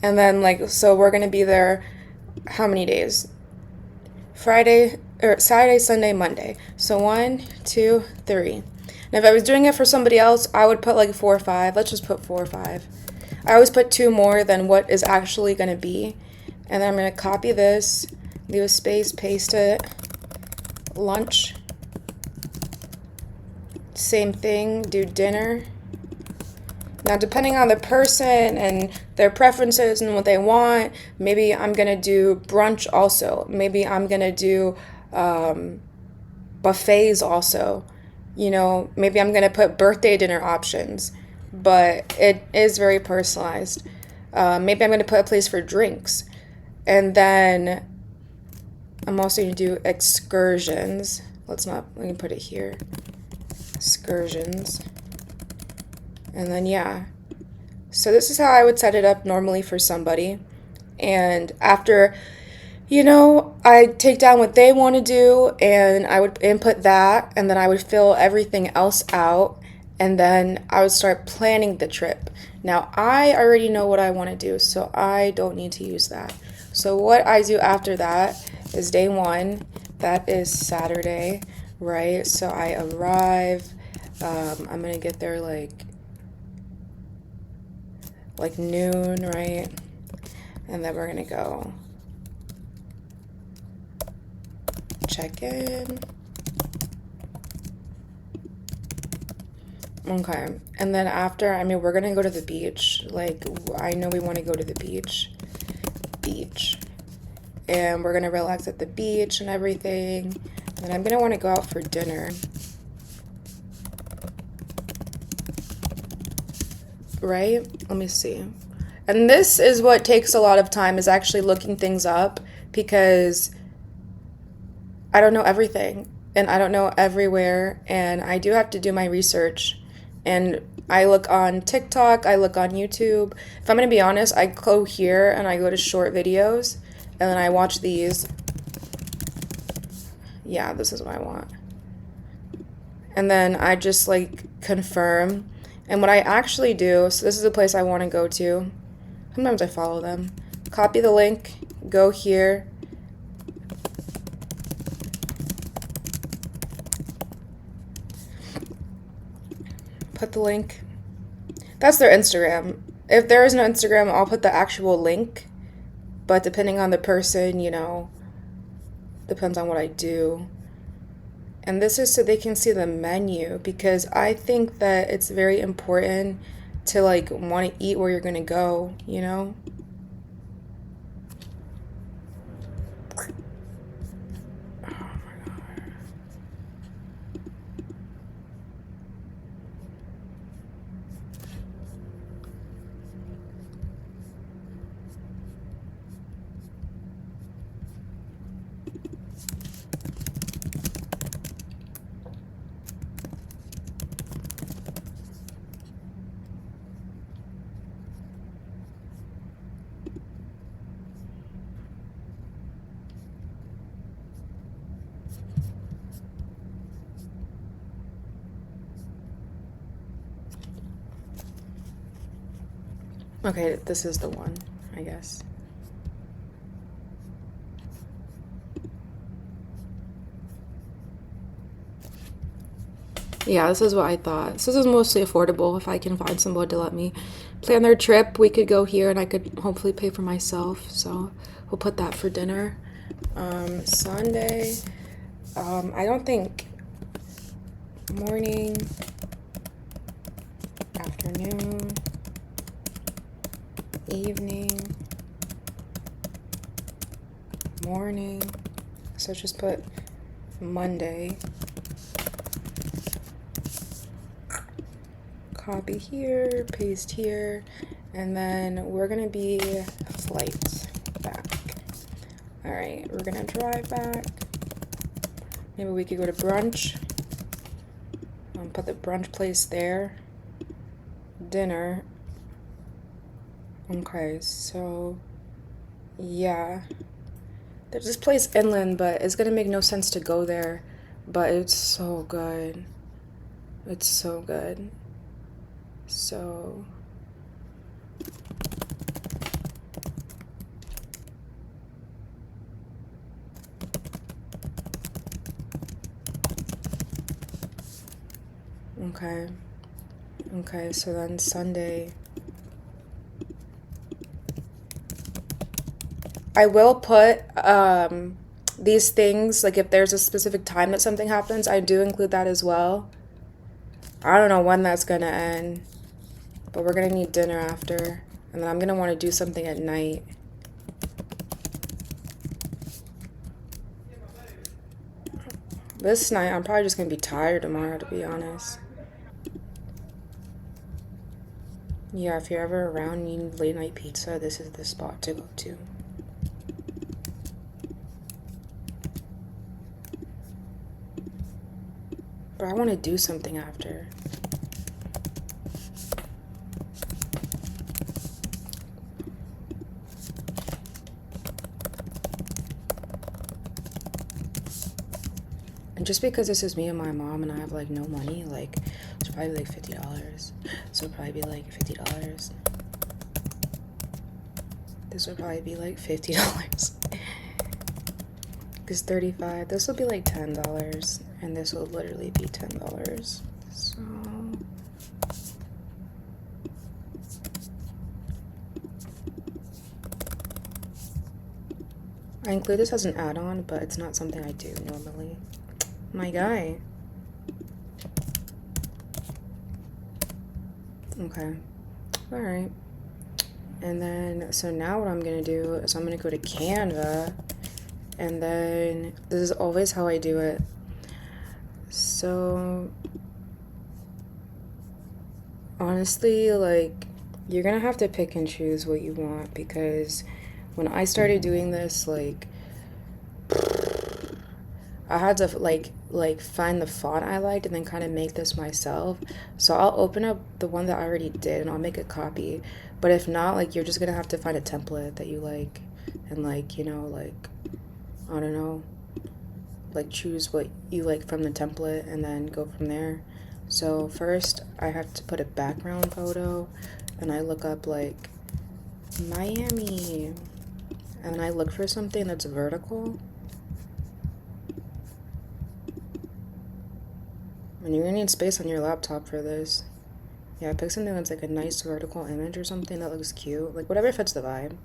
And then, like, so we're going to be there how many days? Friday, or Saturday, Sunday, Monday. So 1, 2, 3. And if I was doing it for somebody else, I would put like 4 or 5. Let's just put 4 or 5. I always put 2 more than what is actually going to be. And then I'm going to copy this, leave a space, paste it. Lunch. Same thing, do dinner. Now, depending on the person and their preferences and what they want, maybe I'm going to do brunch also. Maybe I'm going to do buffets also. You know, maybe I'm going to put birthday dinner options, but it is very personalized. Maybe I'm going to put a place for drinks. And then I'm also going to do excursions. Let me put it here. Excursions. And then, yeah. So this is how I would set it up normally for somebody. And after, I take down what they want to do and I would input that and then I would fill everything else out and then I would start planning the trip. Now, I already know what I want to do, so I don't need to use that. So what I do after that is day 1. That is Saturday, right? So I arrive. I'm going to get there like noon, right? And then we're gonna go check in. Okay, and then after, we're gonna go to the beach. Like, I know we want to go to the beach. And we're gonna relax at the beach and everything. And I'm gonna want to go out for dinner. Right? Let me see. And this is what takes a lot of time, is actually looking things up, because I don't know everything and I don't know everywhere and I do have to do my research. And I look on TikTok, I look on YouTube. If I'm going to be honest, I go here and I go to short videos and then I watch these. Yeah, this is what I want. And then I just confirm. And what I actually do, so this is a place I want to go to. Sometimes I follow them. Copy the link, go here. Put the link. That's their Instagram. If there is no Instagram, I'll put the actual link. But depending on the person, depends on what I do. And this is so they can see the menu, because I think that it's very important to want to eat where you're going to go, Okay, this is the one, I guess. Yeah, this is what I thought. This is mostly affordable. If I can find somebody to let me plan their trip, we could go here and I could hopefully pay for myself. So we'll put that for dinner. Sunday, I don't think morning, afternoon, evening, morning. So just put Monday. Copy here, paste here, and then we're gonna be flight back. All right, we're gonna drive back. Maybe we could go to brunch. Put the brunch place there. Dinner. Okay, so yeah. There's this place inland, but it's gonna make no sense to go there. But it's so good. It's so good. So Okay. Okay, so then Sunday. I will put these things, like if there's a specific time that something happens, I do include that as well. I don't know when that's gonna end, but we're gonna need dinner after. And then I'm gonna want to do something at night. This night, I'm probably just gonna be tired tomorrow, to be honest. Yeah, if you're ever around and you need late night pizza, this is the spot to go to. But I want to do something after. And just because this is me and my mom and I have like no money, like it's probably like $50. So it'll probably be like $50. This would probably be like $50. Because 35, this will be like $10. And this will literally be $10. So I include this as an add-on, but it's not something I do normally. My guy. Okay. Alright. And then, so now what I'm going to do is I'm going to go to Canva. And then, this is always how I do it. So, honestly, like, you're going to have to pick and choose what you want. Because when I started doing this, like, I had to like find the font I liked and then kind of make this myself. So I'll open up the one that I already did and I'll make a copy. But if not, like you're just gonna have to find a template that you like and like, you know, like I don't know, like choose what you like from the template and then go from there. So first I have to put a background photo and I look up like Miami and I look for something that's vertical. And you're gonna need space on your laptop for this. Yeah, pick something that's like a nice vertical image or something that looks cute. Like whatever fits the vibe.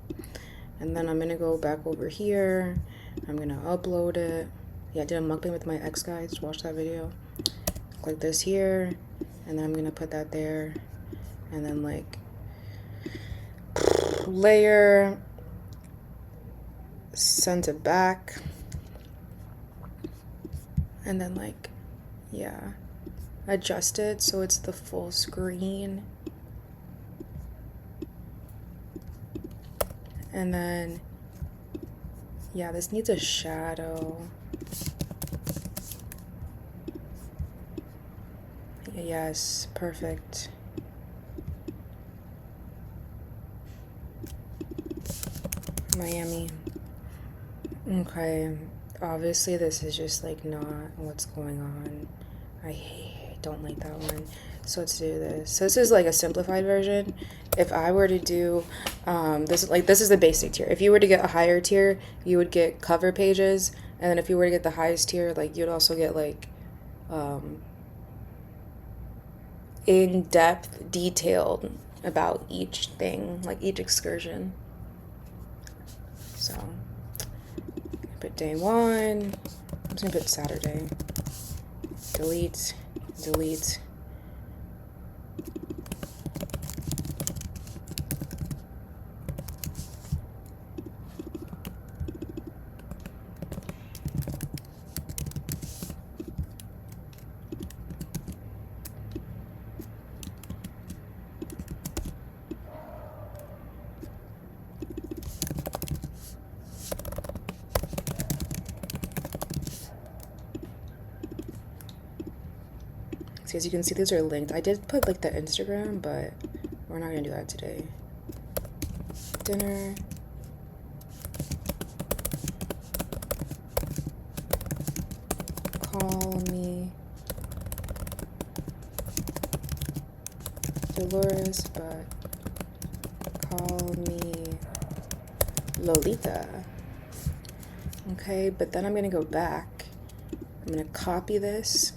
And then I'm gonna go back over here. I'm gonna upload it. Yeah, I did a mukbang with my ex guys. Watch that video. Click this here. And then I'm gonna put that there. And then like layer. Send it back. And then like, yeah. Adjust it so it's the full screen. And then, yeah, this needs a shadow. Yes, perfect. Miami. Okay, obviously this is just like not what's going on. I don't like that one. So let's do this. So this is like a simplified version. If I were to do this is the basic tier. If you were to get a higher tier, you would get cover pages, and then if you were to get the highest tier, like you'd also get like in-depth detailed about each thing, like each excursion. So put day 1. I'm just gonna put Saturday. Delete. So as you can see, these are linked. I did put like the Instagram, but we're not gonna do that today. Dinner. Call me Dolores, but call me Lolita. Okay, but then I'm gonna go back. I'm gonna copy this.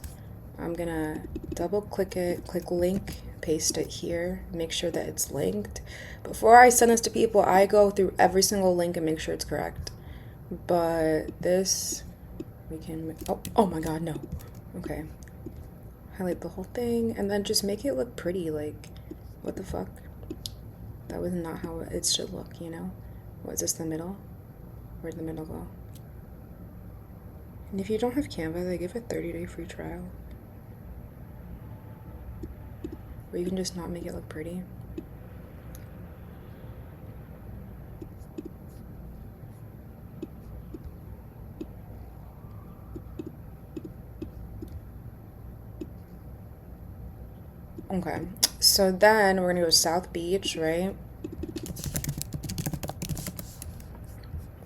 I'm gonna double click it, click link, paste it here, make sure that it's linked. Before I send this to people, I go through every single link and make sure it's correct. But this, we can, oh my God, no. Okay. Highlight the whole thing and then just make it look pretty. Like, what the fuck? That was not how it should look, you know? What is this, the middle? Where'd the middle go? And if you don't have Canva, they give a 30-day free trial. Or you can just not make it look pretty. Okay, so then we're gonna go South Beach, right?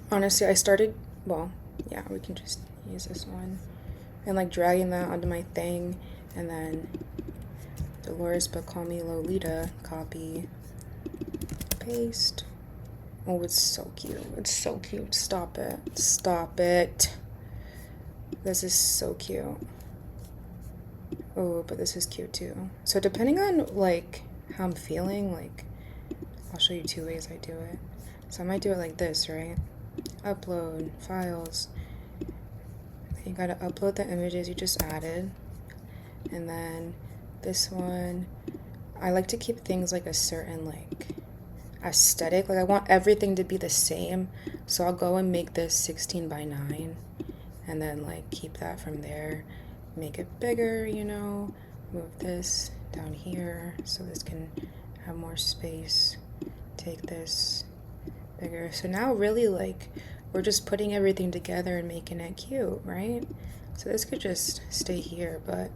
Honestly, I started, well, yeah, we can just use this one. And like dragging that onto my thing, and then Dolores, but call me Lolita, copy, paste. Oh, it's so cute. It's so cute. Stop it. Stop it. This is so cute. Oh, but this is cute too. So depending on like how I'm feeling, like I'll show you 2 ways I do it. So I might do it like this, right? Upload files. You gotta upload the images you just added. And then this one, I like to keep things like a certain like aesthetic. Like I want everything to be the same. So I'll go and make this 16 by 9 and then like keep that from there. Make it bigger, you know, move this down here so this can have more space. Take this bigger. So now really like we're just putting everything together and making it cute, right? So this could just stay here, but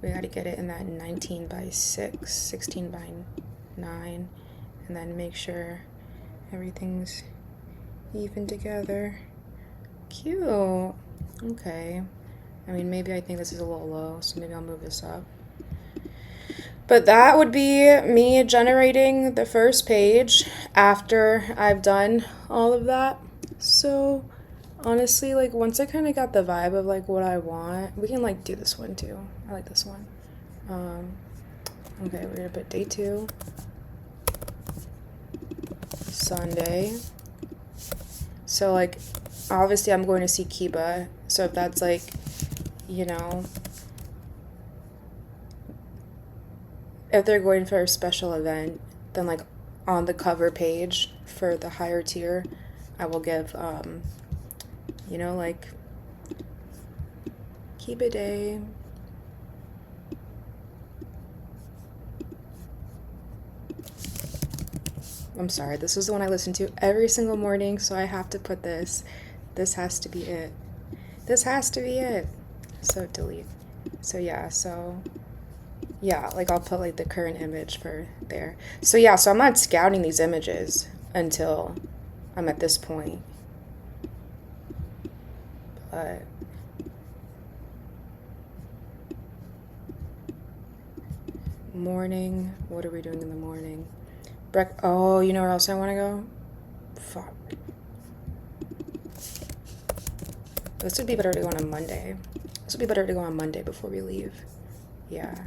we got to get it in that 19 by 6, 16 by 9, and then make sure everything's even together. Cute. Okay. I mean, maybe I think this is a little low, so maybe I'll move this up. But that would be me generating the first page after I've done all of that. So honestly, like once I kind of got the vibe of like what I want, we can like do this one too. I like this one. Okay, we're gonna put day 2, Sunday. So like obviously I'm going to see Kiba, so if that's like, you know, if they're going for a special event, then like on the cover page for the higher tier, I will give you know, like Kiba Day. I'm sorry, this is the one I listen to every single morning, so I have to put this. This has to be it. This has to be it. So delete. So yeah, like I'll put like the current image for there. So yeah, so I'm not scouting these images until I'm at this point. But morning, what are we doing in the morning? Oh, you know where else I want to go? Fuck. This would be better to go on a Monday. This would be better to go on Monday before we leave. Yeah.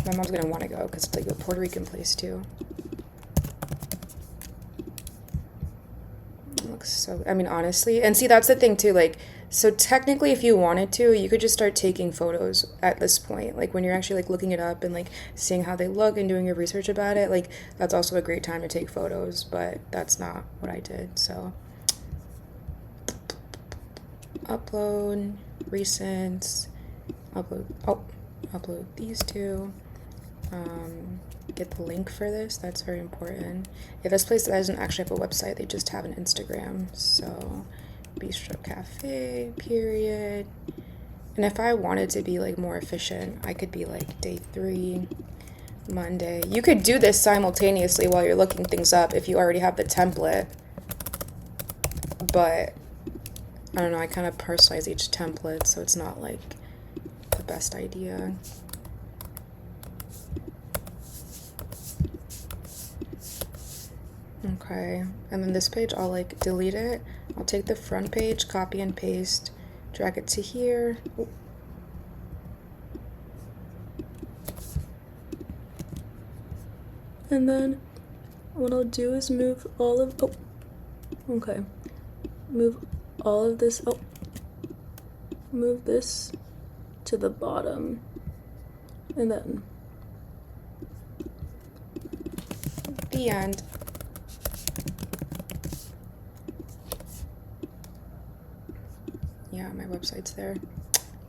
My mom's gonna want to go because it's like a Puerto Rican place too. It looks so, I mean, honestly, and see, that's the thing too, like, so technically if you wanted to, you could just start taking photos at this point. Like when you're actually like looking it up and like seeing how they look and doing your research about it, like that's also a great time to take photos, but that's not what I did. So upload, recent, upload these two. Get the link for this, that's very important. Yeah, this place doesn't actually have a website, they just have an Instagram. So Bistro Cafe, period. And if I wanted to be like more efficient, I could be like day 3, Monday. You could do this simultaneously while you're looking things up if you already have the template. But I don't know, I kind of personalize each template, so it's not like the best idea. Okay, and then this page, I'll like delete it. I'll take the front page, copy and paste, drag it to here. Ooh. And then what I'll do is move all of, move all of this, move this to the bottom, and then the end. Yeah, my website's there.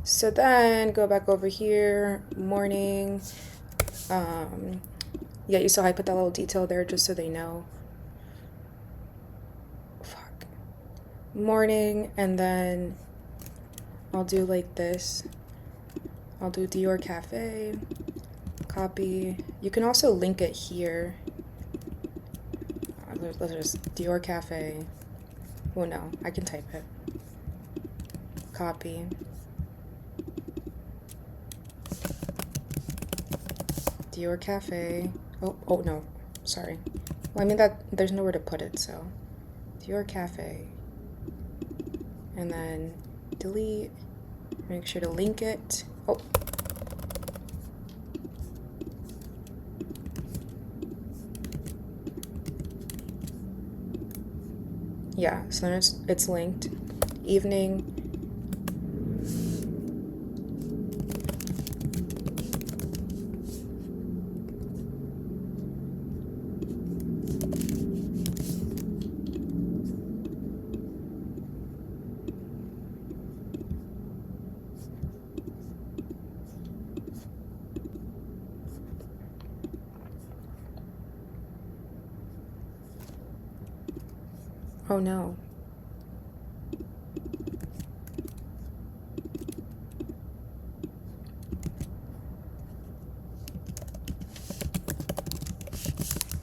So then go back over here, morning. Yeah, you saw I put that little detail there just so they know. Fuck. Morning, and then I'll do like this. I'll do Dior Cafe, copy. You can also link it here. Let's just Dior Cafe. Oh no, I can type it. Copy. Dior Cafe. Oh no, sorry. Well, I mean that there's nowhere to put it, so Dior Cafe. And then delete. Make sure to link it. Oh. Yeah, so then it's linked. Evening. Oh no.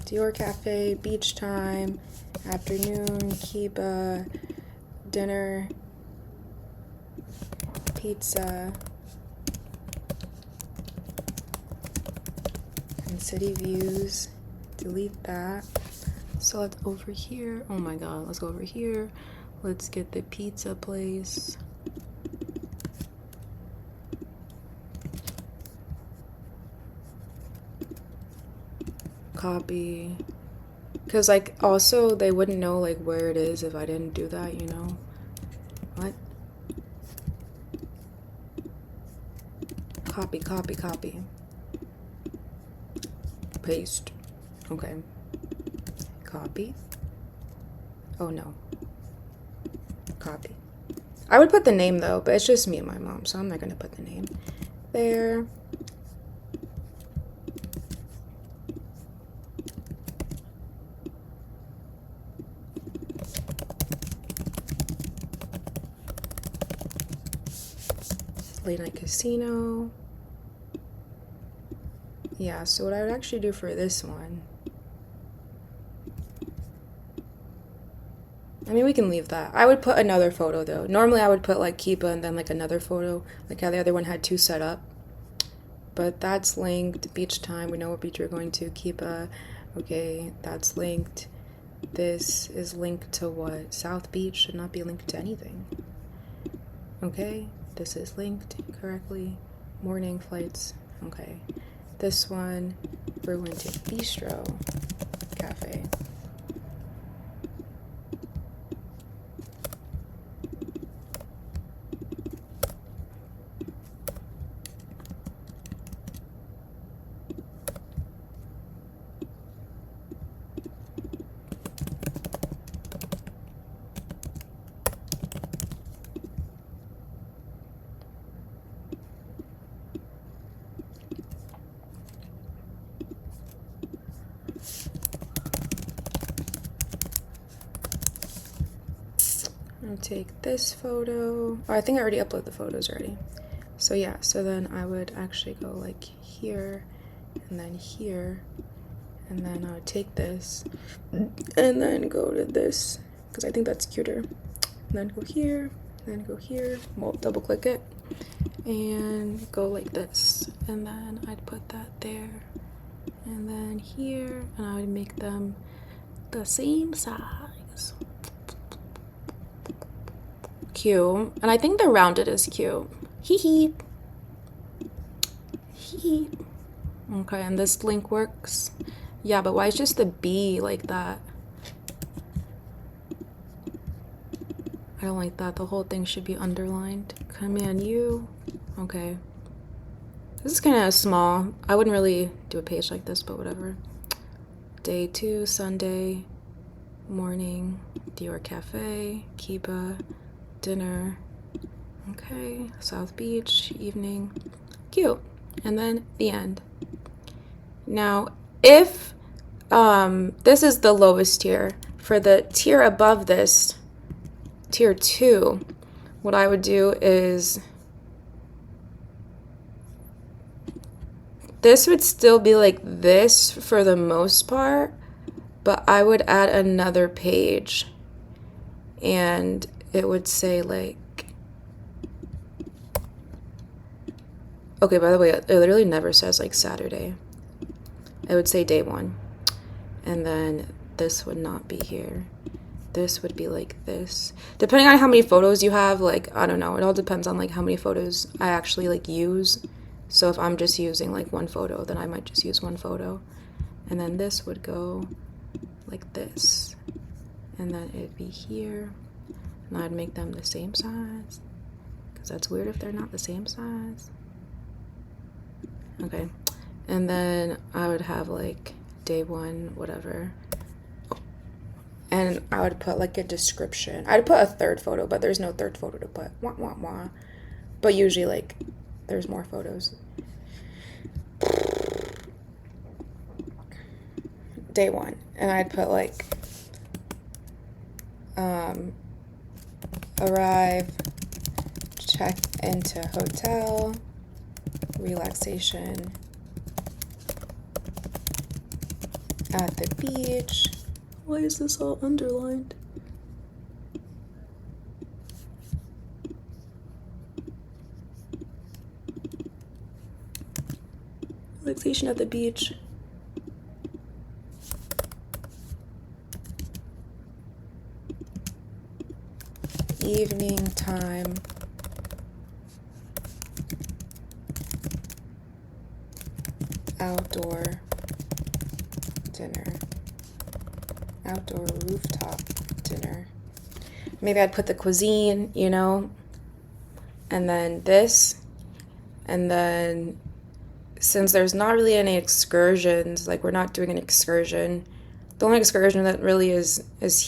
Dior Cafe, beach time, afternoon, Kiba, dinner, pizza, and city views. Delete that. So let's over here. Oh my god, let's go over here. Let's get the pizza place. Copy. Because like also they wouldn't know like where it is if I didn't do that, you know? What? Copy, copy, copy. Paste. Okay. Copy. Oh no. Copy. I would put the name though, but it's just me and my mom, so I'm not gonna put the name there. Late night casino. Yeah, so what I would actually do for this one, I mean, we can leave that. I would put another photo though. Normally I would put like Keepa and then like another photo, like how the other one had two set up. But that's linked. Beach time, we know what beach we're going to. Keepa. Okay, that's linked. This is linked to what? South Beach should not be linked to anything. Okay, this is linked correctly. Morning flights. Okay. This one, we're going to Bistro Cafe. I'll take this photo. Oh, I think I already uploaded the photos already. So yeah, so then I would actually go like here and then here, and then I would take this and then go to this because I think that's cuter. And then go here, then go here. Well, double click it and go like this, and then I'd put that there, and then here, and I would make them the same size. cute. And I think the rounded is cute. Hee hee. Hee hee. Okay, and this link works. Yeah, but why is just the B like that? I don't like that. The whole thing should be underlined. Command U. Okay. This is kind of small. I wouldn't really do a page like this, but whatever. Day 2, Sunday, morning, Dior Cafe, Kiba, dinner. Okay, South Beach, evening. Cute. And then the end. Now, if this is the lowest tier, for the tier above this, tier 2, what I would do is this would still be like this for the most part, but I would add another page and it would say like, okay, by the way, it literally never says like Saturday. It would say day 1. And then this would not be here. This would be like this. Depending on how many photos you have, like, I don't know. It all depends on like how many photos I actually like use. So if I'm just using like one photo, then I might just use one photo. And then this would go like this. And then it'd be here. And I'd make them the same size. Because that's weird if they're not the same size. Okay. And then I would have like day 1, whatever. And I would put like a description. I'd put a third photo, but there's no third photo to put. Wah, wah, wah. But usually like there's more photos. Day 1. And I'd put like arrive, check into hotel, relaxation at the beach. Why is this all underlined? Relaxation at the beach. Evening time. Outdoor dinner. Outdoor rooftop dinner. Maybe I'd put the cuisine, you know, and then this, and then since there's not really any excursions, like we're not doing an excursion, the only excursion that really is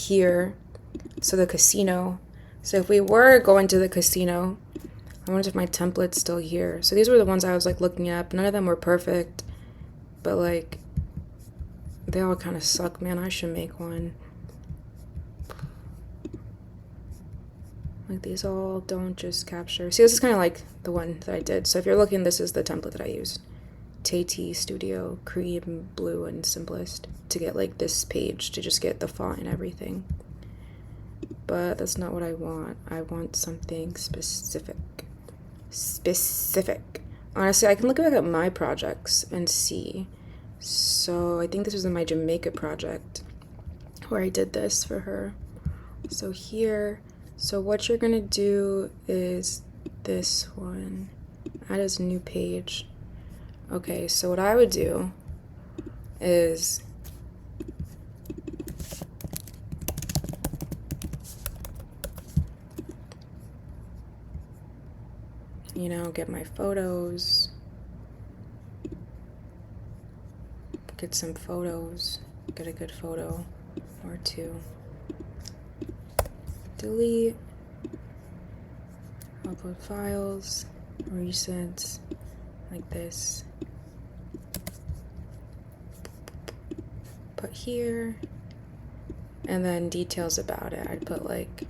here, so the casino. So if we were going to the casino, I wonder if my template's still here. So these were the ones I was like looking at. None of them were perfect, but like they all kind of suck, man. I should make one. Like these all don't just capture. See, this is kind of like the one that I did. So if you're looking, this is the template that I used. Tay Studio, Cream, Blue, and Simplest to get like this page, to just get the font and everything. But that's not what I want. I want something specific. Specific. Honestly, I can look back at my projects and see. So I think this was in my Jamaica project where I did this for her. So here, so what you're gonna do is this one. Add as a new page. Okay, so what I would do is you know, get my photos, get some photos, get a good photo or two, delete, upload files, recent, like this, put here, and then details about it. I'd put like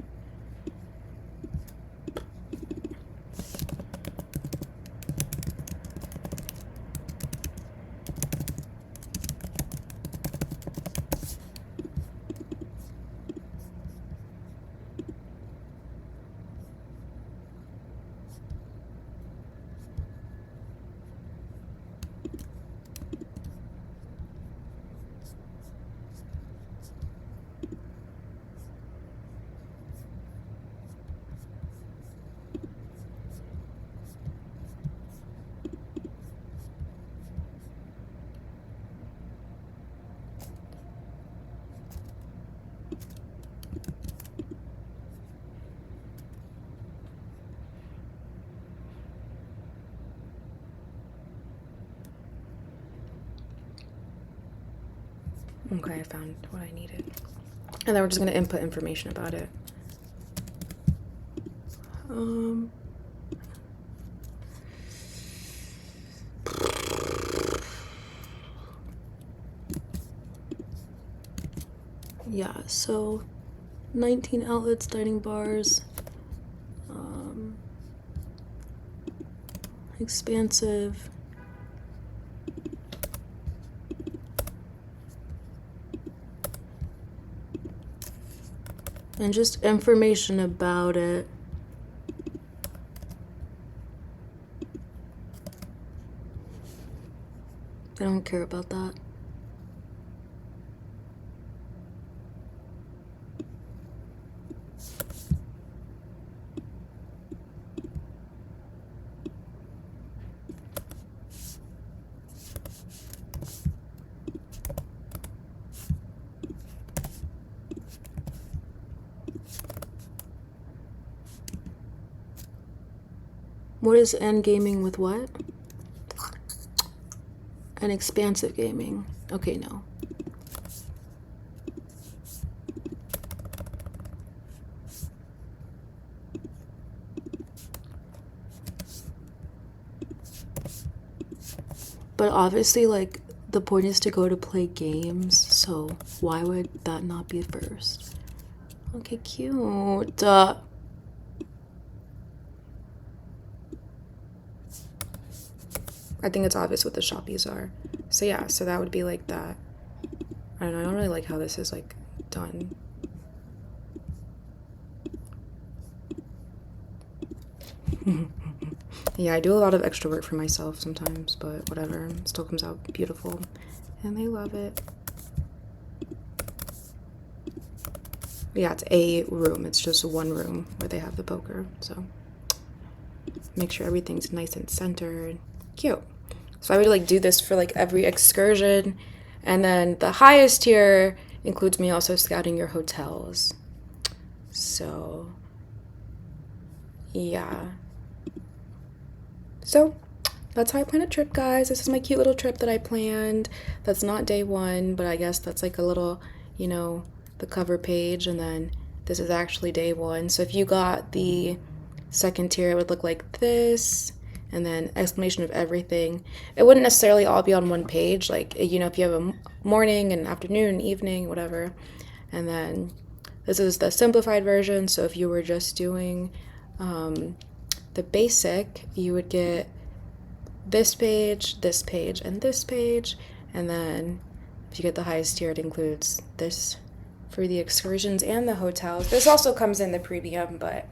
Okay, I found what I needed. And then we're just going to input information about it. Yeah, so 19 outlets, dining bars, expansive. And just information about it. I don't care about that. What is end gaming with what? An expansive gaming. Okay, no. But obviously, like, the point is to go to play games, so why would that not be first? Okay, cute. I think it's obvious what the shoppies are. So yeah, so that would be like that. I don't know, I don't really like how this is like done. Yeah, I do a lot of extra work for myself sometimes, but whatever, it still comes out beautiful. And they love it. Yeah, it's a room. It's just one room where they have the poker. So make sure everything's nice and centered. Cute. So I would like do this for like every excursion. And then the highest tier includes me also scouting your hotels. So yeah. So that's how I plan a trip, guys. This is my cute little trip that I planned. That's not day one, but I guess that's like a little, you know, the cover page. And then this is actually day one. So if you got the second tier, it would look like this. And then explanation of everything. It wouldn't necessarily all be on one page. Like, you know, if you have a morning and afternoon and evening, whatever. And then this is the simplified version. So if you were just doing the basic, you would get this page, and this page. And then if you get the highest tier, it includes this for the excursions and the hotels. This also comes in the premium, but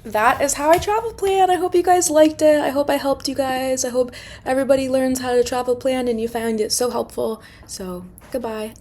that is how I travel plan. I hope you guys liked it. I hope I helped you guys. I hope everybody learns how to travel plan and you found it so helpful. So, goodbye.